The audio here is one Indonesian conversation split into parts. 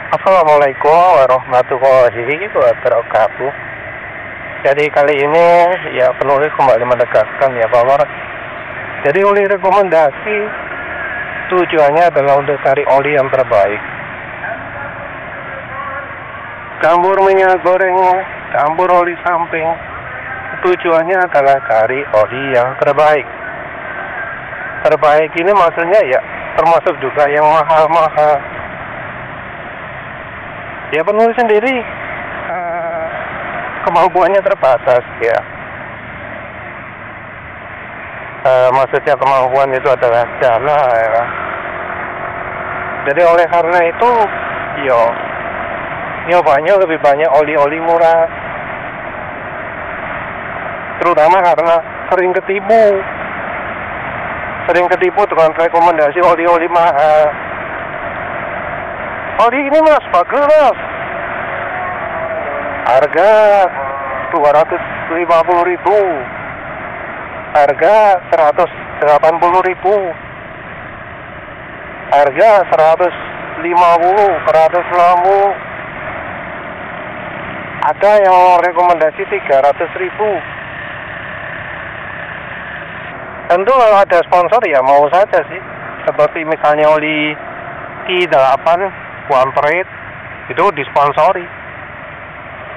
Assalamualaikum warahmatullahi wabarakatuh. Jadi kali ini ya penulis kembali menegaskan ya bahwa jadi oli rekomendasi tujuannya adalah untuk cari oli yang terbaik. Campur minyak goreng, campur oli samping, tujuannya adalah cari oli yang terbaik. Terbaik ini maksudnya ya termasuk juga yang mahal-mahal. Ya penulis sendiri kemampuannya terbatas ya. Maksudnya kemampuan itu adalah dana ya. Jadi oleh karena itu yo nyobanya lebih banyak oli-oli murah, terutama karena sering ketipu dengan rekomendasi oli-oli mahal. Oli ini mas, bagus mas, harga 250.000, harga 180.000, harga 150, 160, ada yang rekomendasi 300.000. Tentu kalau ada sponsor ya mau saja sih, seperti misalnya oli T8 One Trade itu disponsori.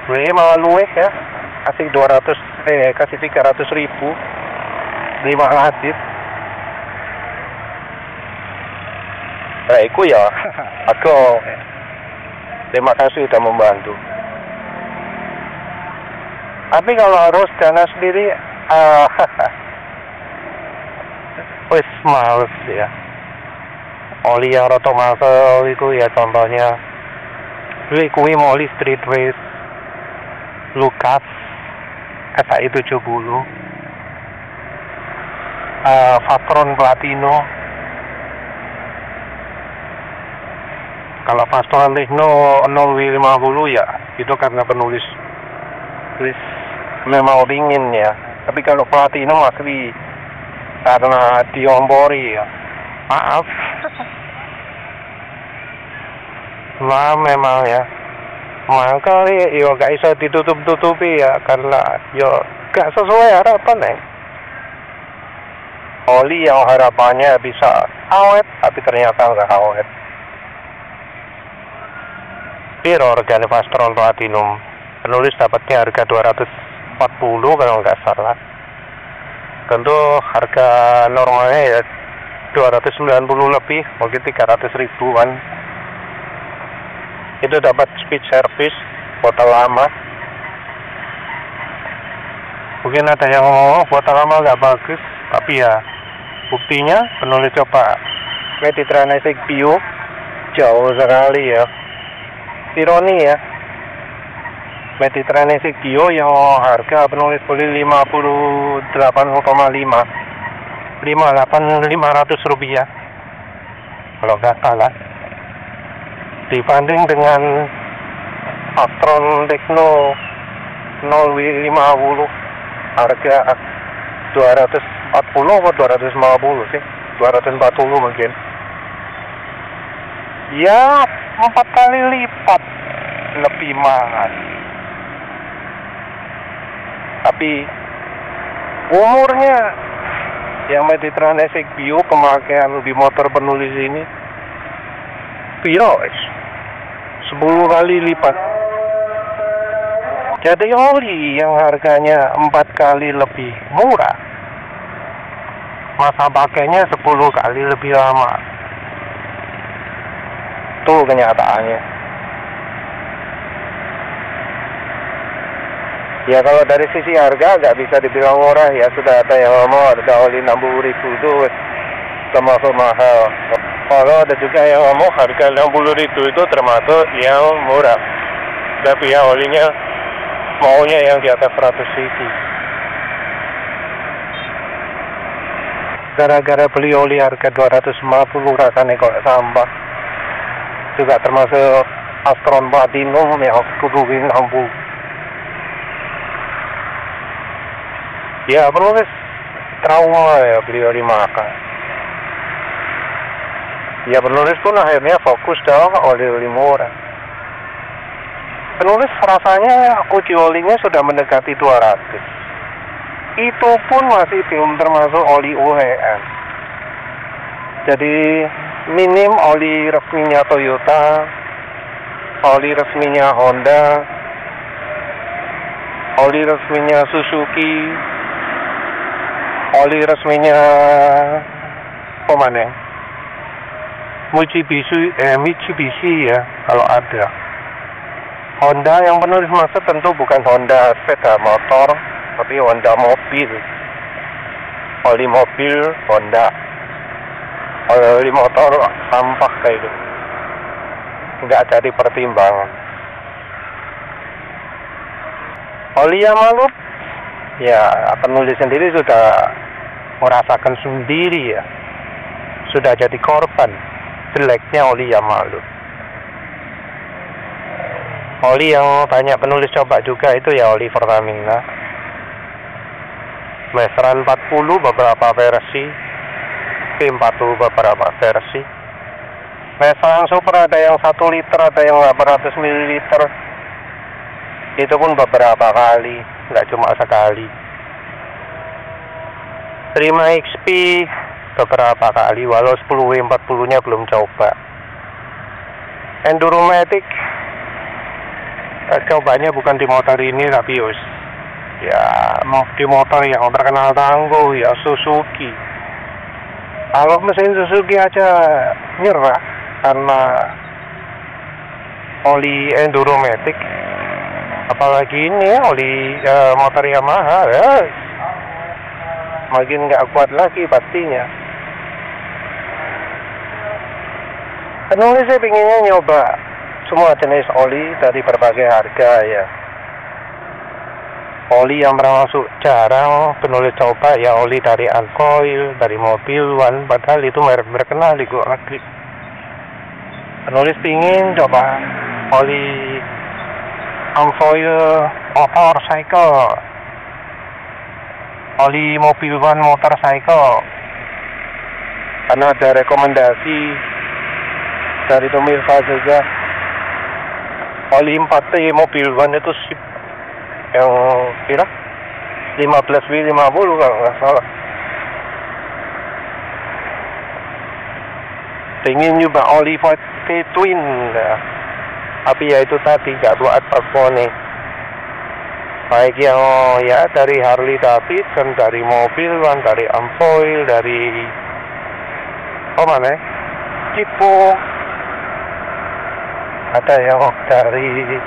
Gue malah luweh ya, kasih 300.000 5 hadis. Nah itu ya aku terima kasih sudah membantu. Tapi kalau harus dana sendiri wis males ya. Oli yang roto mahal itu ya contohnya kuwi mau oli street race Lucas SAI 70, Vatron Platino. Kalau Vatron Techno 0W50 ya itu karena penulis memang dingin ya. Tapi kalau Platino asli karena diompori ya. Maaf. Nah memang ya. Maka yo gak bisa ditutup-tutupi ya karena yo gak sesuai harapan oli yang harapannya bisa awet tapi ternyata gak awet. Piro harga Vatron Platinum? Penulis dapatnya harga 240 kalau nggak salah. Tentu harga normalnya ya 290 lebih, mungkin 300.000-an. Itu dapat speed service, botol lama. Mungkin ada yang ngomong botol lama nggak bagus, tapi ya buktinya penulis coba Mediterranean Bio jauh sekali ya. Ironi ya, Mediterranean Bio yang harga penulis beli 58,500 rupiah kalau nggak salah, dibanding dengan Vatron Techno 0W50 harga 240 atau 250 sih, 240 mungkin ya 4 kali lipat lebih mahal. Tapi umurnya yang Mediterranean Bio pemakaian di motor penulis ini piro 10 kali lipat. Jadi oli yang harganya 4 kali lebih murah, masa pakainya 10 kali lebih lama. Itu kenyataannya. Ya kalau dari sisi harga nggak bisa dibilang murah ya, sudah ada yang ngomong harga oli 60.000 itu termasuk mahal. Kalau ada juga yang ngomong harga 60.000 itu termasuk yang murah. Tapi ya olinya maunya yang di atas 100 cc. Gara-gara beli oli harga 250 rasanya kok sampah. Juga termasuk Vatron Platinum yang kuduin lampu. Ya penulis trauma ya beli oli makan. Ya penulis pun akhirnya fokus dong oli-oli murah. penulis rasanya uji olinya sudah mendekati 200. Itu pun masih belum termasuk oli UHM. Jadi minim oli resminya Toyota, oli resminya Honda, oli resminya Suzuki, oli resminya mana? Mitsubishi ya kalau ada. Honda yang penulis maksud tentu bukan Honda sepeda motor, tapi Honda mobil. Oli mobil Honda, oli motor sampah kayak itu. Nggak jadi pertimbangan. Oli Yamalup, ya penulis sendiri sudah merasakan sendiri ya, sudah jadi korban jeleknya oli Yamalup. Oli yang banyak penulis coba juga itu ya oli Pertamina. Veteran 40 beberapa versi, P40 beberapa versi. Veteran Super ada yang 1 liter, ada yang 800 ml. Itu pun beberapa kali, nggak cuma sekali. Prima XP beberapa kali, walau 10W40-nya belum coba. Enduromatic cobanya bukan di motor ini tapi ya di motor yang terkenal tangguh ya Suzuki. Kalau mesin Suzuki aja nyerah karena oli Enduromatic, apalagi ini ya oli motor Yamaha ya, makin nggak kuat lagi pastinya. Penulis saya pinginnya nyoba semua jenis oli dari berbagai harga ya. Oli yang termasuk jarang penulis coba ya oli dari Alcoil, dari Mobil One, padahal itu merek terkenal di luar negeri. Penulis pingin coba oli Alcoil motorcycle, oli Mobil One motorcycle, karena ada rekomendasi dari pemirsa juga. Oli 4T Mobil One itu sip, yang kira 15W50 kalau nggak salah. Pengen juga oli 4T Twin ya. Tapi ya itu tadi nggak buat performance. Baik yang ya dari Harley Davidson, dari Mobil One, dari Amfoil, dari mana? Cipo. Ada yang dari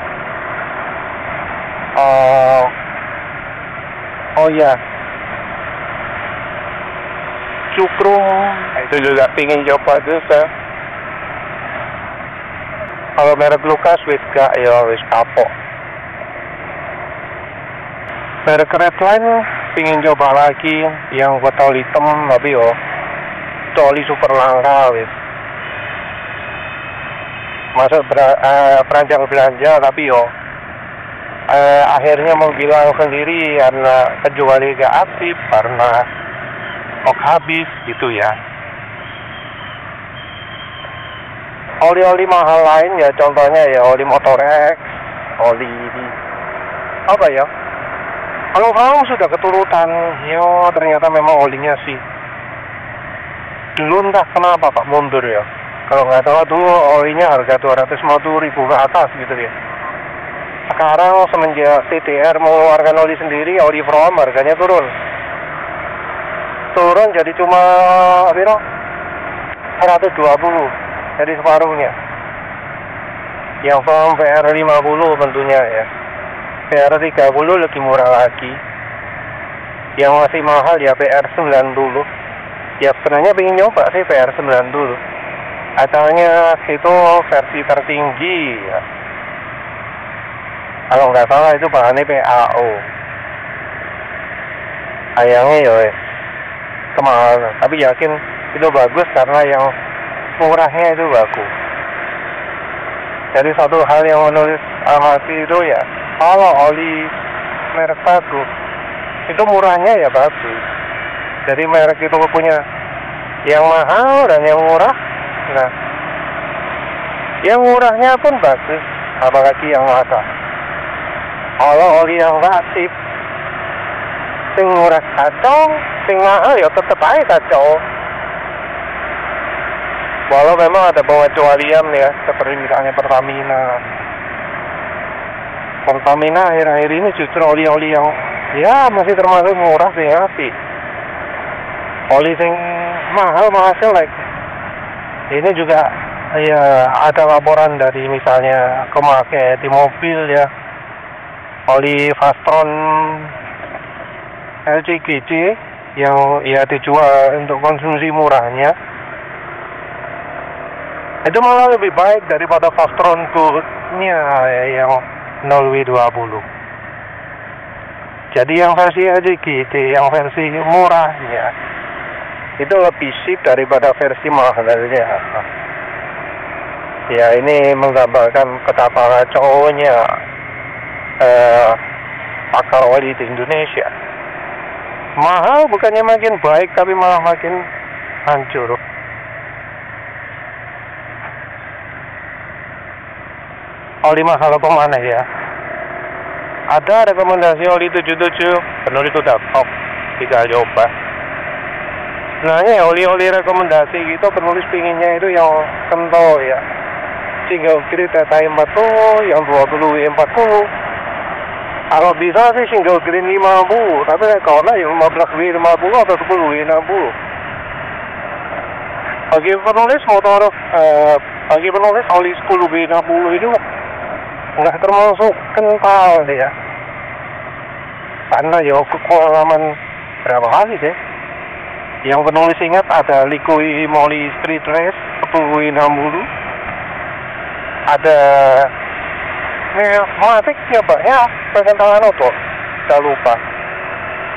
Cukrum, itu juga pingin coba juga. Kalau merek Lucas wis gak ya wis kapok. Merek Redline pingin coba lagi yang botol hitam tapi yo oli super langka wis. Masuk perancang belanja tapi yo akhirnya mau bilang sendiri karena penjualnya gak aktif, karena stok habis gitu ya. Oli-oli mahal lain ya contohnya ya oli Motorex, oli apa ya, kalau kamu sudah keturutan yo ternyata memang olinya sih dulu entah kenapa Pak mundur ya. Kalau nggak tahu dulu olinya harga 250.000 ke atas gitu ya. Sekarang semenjak TTR mengeluarkan oli sendiri, oli From harganya turun jadi cuma 120, jadi separuhnya. Yang From PR50 tentunya ya. PR30 lebih murah lagi. Yang masih mahal ya PR90. Ya sebenarnya pengen nyoba sih PR90. Asalnya itu versi tertinggi ya. Kalau nggak salah itu bahannya PAO. Sayangnya ya kemahalan. Tapi yakin itu bagus karena yang murahnya itu bagus. Jadi satu hal yang menulis amati itu ya, kalau oli merek bagus itu murahnya ya bagus. Jadi merek itu punya yang mahal dan yang murah. Nah, yang murahnya pun bagus, apalagi yang mahal. Kalau oli yang aktif, sing murah kacau, sing mahal ya tetep aja kacau. Walau memang ada pengecualian ya, seperti misalnya Pertamina. Pertamina akhir-akhir ini justru oli-oli yang ya masih termasuk murah sih ya sih. Oli sing mahal masih like. Ini juga ya ada laporan dari misalnya kemakai di mobil ya. Oli Fastron LCGC yang ya dijual untuk konsumsi murahnya itu malah lebih baik daripada Fastron Gold-nya yang 0W20. Jadi yang versi LCGC, yang versi murahnya itu lebih sip daripada versi mahalnya. Ya ini menggambarkan betapa cowoknya pakar oli di Indonesia. Mahal bukannya makin baik tapi malah makin hancur. Oli mahal apa mana ya? Ada rekomendasi oli 77, penulis itu udah top, tinggal coba. Sebenarnya oli-oli rekomendasi gitu penulis pinginnya itu yang kental ya. Single grid TTI 40, yang 20 40. Kalau bisa sih single green 50, tapi kalau yang 15W50 atau 10W60. Bagi penulis motor, bagi penulis oli 10W60 itu nggak termasuk kental ya. Karena ya pengalaman berapa kali sih. Yang penulis ingat ada Likui Moly Street Race 10W60. Ada Matic ya perkentalan auto, saya lupa.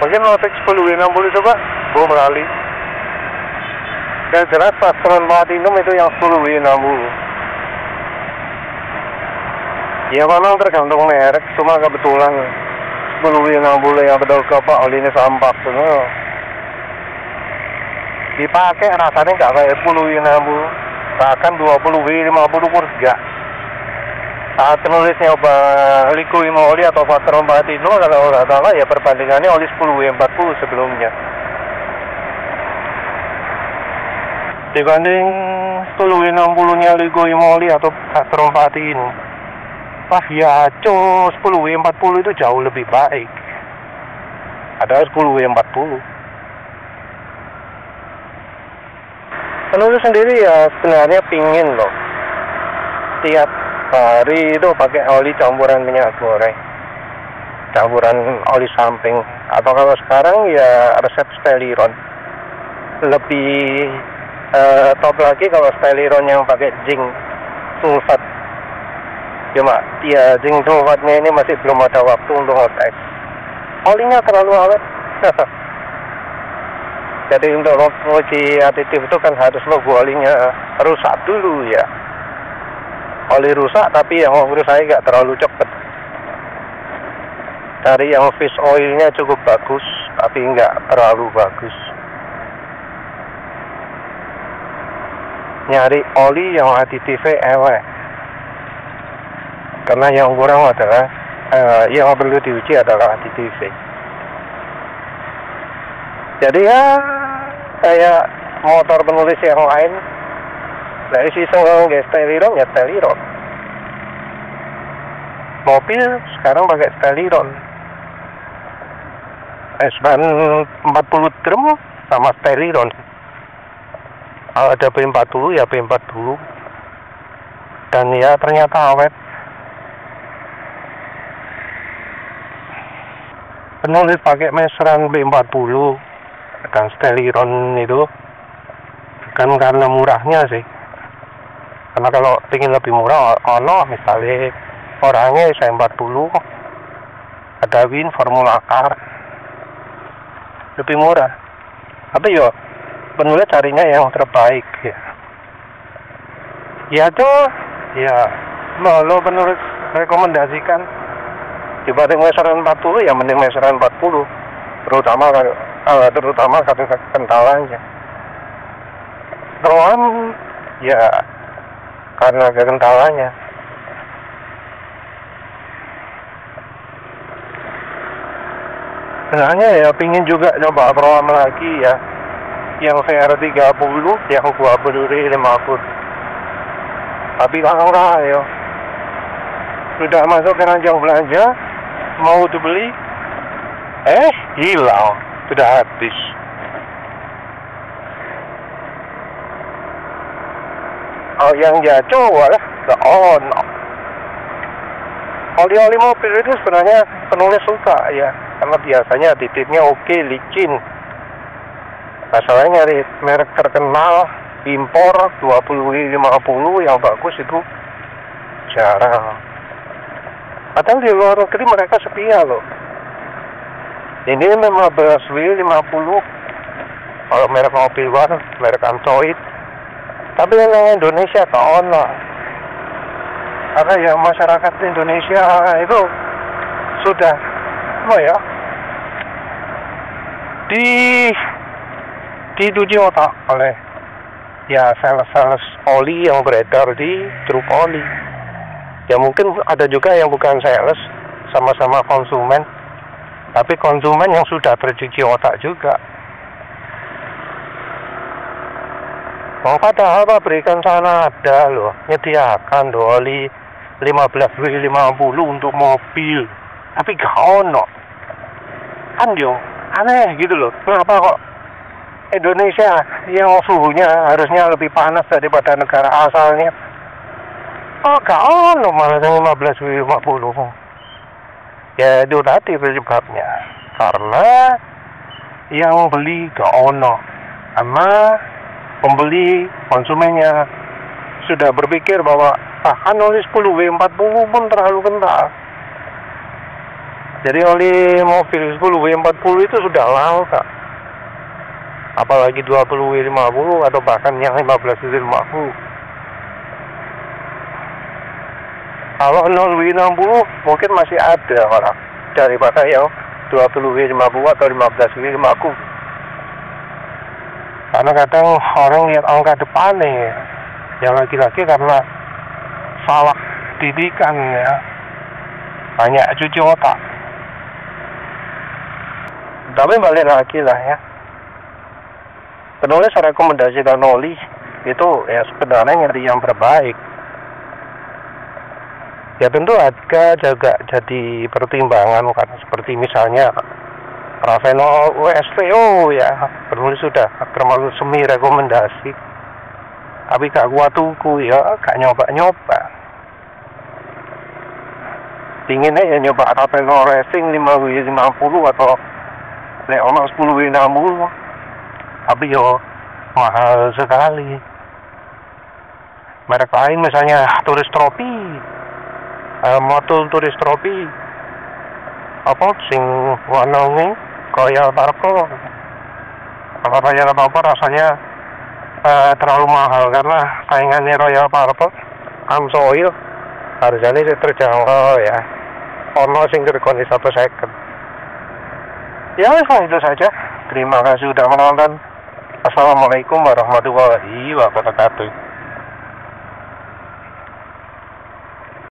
Mungkin Matic 10W60 coba, belum kali. Dan jelas Fastron Platinum itu yang 10W60. Ya memang tergantung merek, cuma kebetulan 10W60 yang betul apa olinya sampah semua. Dipakai rasanya nggak kayak 10W60, bahkan 20W50 pun enggak. Saat penulisnya Likui Moly atau Fastron Platinum kalau nggak salah ya perbandingannya oli 10W40 sebelumnya. Dibanding 10W60-nya Likui Moly atau Fastron Platinum. Wah ya, 10W40 itu jauh lebih baik. Ada 10W40. Penulis sendiri ya sebenarnya pingin loh. Tiap hari itu pakai oli campuran minyak goreng, campuran oli samping, atau kalau sekarang ya resep Steliron. Lebih top lagi kalau Steliron yang pakai zinc sulfat. Cuma ya zinc sulfatnya ini masih belum ada waktu untuk ngetes. Olinya terlalu awet. Jadi untuk uji aditif itu kan harus logo olinya rusak dulu ya. Oli rusak tapi yang menurut saya nggak terlalu cepet. Dari yang fish oilnya cukup bagus tapi nggak terlalu bagus. Nyari oli yang aditifnya elek. Karena yang kurang adalah yang perlu diuji adalah aditifnya. Jadi ya kayak motor penulis yang lain. Dari sistem Steliron ya Steliron. Mobil sekarang pakai Steliron. S-Bahn 40 drum sama Steliron. Kalau ada B40 ya B40. Dan ya ternyata awet. Penulis pakai meseran B40 dan Steliron itu bukan karena murahnya sih. Karena kalau ingin lebih murah, misalnya orangnya saya 40, ada Win Formula Car, lebih murah. Tapi yo penulis carinya yang terbaik ya. Ya tuh, ya lo penulis rekomendasikan dibanding meseran 40 ya mending meseran 40, terutama kentalannya. Roam ya karena kekentalannya. Sebenarnya ya pingin juga coba program lagi ya, yang VR30, yang 2050. Tapi langka ya. Sudah masuk ke ranjang belanja, mau dibeli, hilang, sudah habis. Oh, yang jatuh lah, oli mobil itu sebenarnya penulis suka ya, karena biasanya titiknya oke, licin. Masalahnya nyari merek terkenal impor 2050 yang bagus itu jarang. Padahal di luar negeri mereka setia loh. Ini 15W50 kalau merek mobil luar, merek Android. Tapi yang Indonesia tak ono. Karena ya masyarakat Indonesia itu sudah dicuci otak oleh ya sales oli yang beredar di truk oli. Ya mungkin ada juga yang bukan sales, sama-sama konsumen, tapi konsumen yang sudah tercuci otak juga. Padahal pabrikan sana ada loh, nyediakan oli 15W50 untuk mobil, tapi gak ono. Kan yo aneh gitu loh, kenapa kok Indonesia yang suhunya harusnya lebih panas daripada negara asalnya, gak ono malah 15W50. Ya itu tadi penyebabnya, karena yang beli gak ono, sama pembeli konsumennya sudah berpikir bahwa kan oli 10W40 pun terlalu kental. Jadi oli mobil 10W40 itu sudah langka, apalagi 20W50 atau bahkan yang 15W50. Kalau 0W60 mungkin masih ada malah daripada yang 20W50 atau 15W50. Karena kadang orang lihat angka depannya, yang laki-laki karena salah didikan ya, banyak cuci otak. Tapi balik lagi lah ya, penulis rekomendasikan oli itu ya sebenarnya nyari yang terbaik. Ya tentu harga juga jadi pertimbangan, kan seperti misalnya Raveno WSPO ya, penulis sudah terlalu semi rekomendasi, tapi gak kuat tuku ya, gak nyoba. Pinginnya ya nyoba Raveno Racing 5W50 atau Leona 10W60, tapi yo mahal sekali. Merek lain misalnya Turis Tropi, motor Turis Tropi, apa sing warnanya Royal Purple. Kalau Royal Purple rasanya terlalu mahal karena saingannya Royal Purple, Amsoil, harganya terjangkau ya. Ono sing terkoni 1 second. Ya itu saja. Terima kasih sudah menonton. Assalamualaikum warahmatullahi wabarakatuh.